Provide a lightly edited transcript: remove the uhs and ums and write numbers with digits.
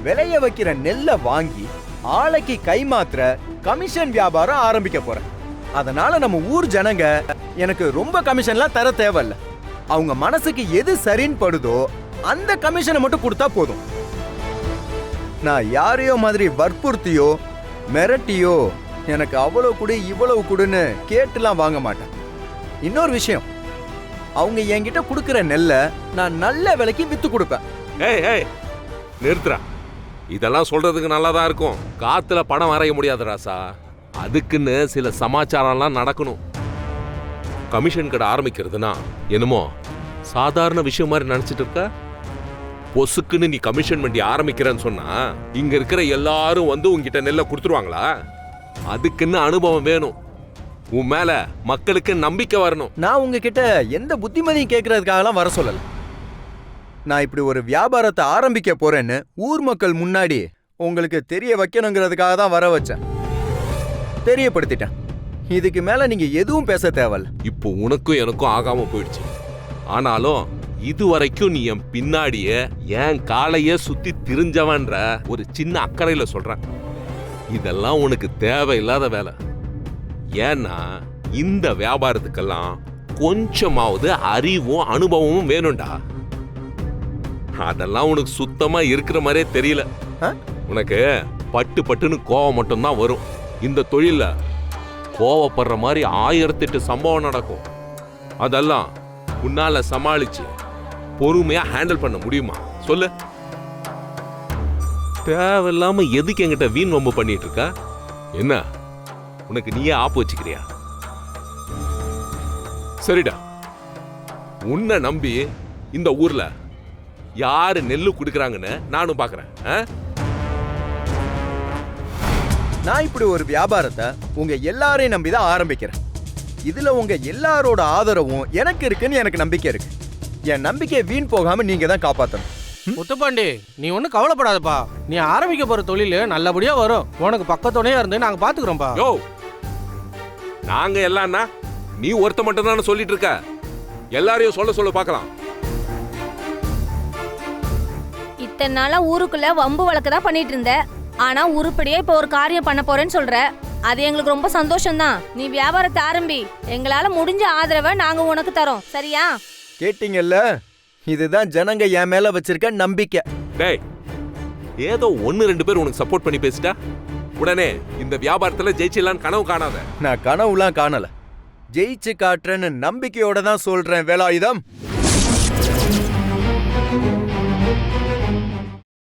விளைய வைக்கிற நெல்லை வாங்கி ஆலைக்கு கைமாத்துற கமிஷன் வியாபாரம் ஆரம்பிக்க போறேன். அதனால நம்ம ஊர் ஜனங்க எனக்கு ரொம்ப கமிஷன்லாம் தர தேவையில்ல. அவங்க மனசுக்கு எது சரின்னு படுதோ அந்த கமிஷனை மட்டும் கொடுத்தா போதும். நான் யாரையோ மாதிரி வற்புறுத்தியோ மிரட்டியோ எனக்கு அவ்வளவு கொடு இவ்வளவு கொடுன்னு கேட்டுலாம் வாங்க மாட்டேன். இன்னொரு விஷயம், அவங்க என்கிட்ட கொடுக்கிற நெல்லை நான் நல்ல விலைக்கு வித்து கொடுப்பேன். ஏய் நிறுத்துறா. இதெல்லாம் சொல்றதுக்கு நல்லாதான் இருக்கும். காத்துல பணம் வரைய முடியாது ராசா. அதுக்குன்னு சில சமாச்சாரம்லாம் நடக்கணும். கமிஷன் கடை ஆரம்பிக்கிறதுனா என்னமோ சாதாரண விஷயம் மாதிரி நினைச்சிட்டு இருக்க. பொசுக்குன்னு நீ கமிஷன் வண்டி ஆரம்பிக்கிறேன்னு சொன்னா இங்க இருக்கிற எல்லாரும் வந்து உங்ககிட்ட நெல்லை கொடுத்துருவாங்களா? அதுக்குன்னு அனுபவம் வேணும். உன் மேல மக்களுக்கு நம்பிக்கை வரணும். நான் உங்ககிட்ட எந்த புத்திமதியும் கேட்கறதுக்காகலாம் வர சொல்லல. நான் இப்படி ஒரு வியாபாரத்தை ஆரம்பிக்க போறேன்னு ஊர் மக்கள் முன்னாடி உங்களுக்கு தெரிய வைக்கணுங்கிறதுக்காக தான் வர வச்சேன். தெரியப்படுத்திட்டேன். இதுக்கு மேல நீங்க எதுவும் பேச தேவையில்ல. இப்போ உனக்கும் எனக்கும் ஆகாம போயிடுச்சு. ஆனாலும் இதுவரைக்கும் நீ என் பின்னாடியே என் காலையே சுத்தி திரிஞ்சவன்ற ஒரு சின்ன அக்கறையில சொல்றேன். இதெல்லாம் உனக்கு தேவையில்லாத வேலை. ஏன்னா இந்த வியாபாரத்துக்கெல்லாம் கொஞ்சமாவது அறிவும் அனுபவமும் வேணும்டா. அதெல்லாம் உனக்கு சுத்தமா இருக்கிற மாதிரியே தெரியல. உனக்கு பட்டு பட்டுன்னு கோவம் மட்டும்தான் வரும். இந்த தொழில கோவப்படுற மாதிரி 1008 சம்பவம் நடக்கும். அதெல்லாம் உன்னால சமாளிச்சு பொறுமையா ஹேண்டில் பண்ண முடியுமா சொல்லு? தேவையில்லாம எதுக்கு என்கிட்ட வீண் வம்பு பண்ணிட்டு இருக்க? என்ன உனக்கு நீயே ஆப்பு வச்சுக்கிறியா? சரிடா, உன்னை நம்பி இந்த ஊர்ல யாரு நெல்லு குடுக்கறாங்கன்னு நானும் பாக்குறேன். நான் இப்படி ஒரு வியாபாரத்தை உங்க எல்லாரையும் நம்பிதான் ஆரம்பிக்கிறேன். இதுல உங்க எல்லாரோட ஆதரவும் எனக்கு இருக்குன்னு எனக்கு நம்பிக்கை இருக்கு. என் நம்பிக்கையை வீண் போகாம நீங்க தான் காப்பாத்தணும். முத்துப்பாண்டி, நீ ஒன்னும் கவலைப்படாதப்பா. நீ ஆரம்பிக்க போற தொழில் நல்லபடியா வரும். உனக்கு பக்கத்துணையா இருந்து நாங்க பாத்துக்கிறோம்பா. யோ, நாங்க எல்லாம்னா நீ ஒருத்த மட்டும் தானே சொல்லிட்டு இருக்க. எல்லாரையும் சொல்ல பார்க்கலாம். இத்தனை நாளா ஊருக்குள்ள வம்பு வழக்கு தான் பண்ணிட்டு இருந்த. ஆனா உருப்படியா இப்ப ஒரு காரியம் பண்ண போறேன்னு சொல்ற. அது எங்களுக்கு ரொம்ப சந்தோஷம் தான். நீ வியாபாரத்தை ஆரம்பி. எங்களால முடிஞ்ச ஆதரவை நாங்க உனக்கு தரோம். சரியா? கேட்டீங்கல்ல, இதுதான் ஜனங்க என் மேல வச்சிருக்க நம்பிக்கை. டேய், ஏதோ 1-2 பேர் உனக்கு சப்போர்ட் பண்ணி பேசிட்டா உடனே இந்த வியாபாரத்துல ஜெயிச்சிடலான்னு கனவு காணாத. நான் கனவுலாம் காணல, ஜெயிச்சு காட்டுறேன்னு நம்பிக்கையோட தான் சொல்றேன் வேலாயுதம்.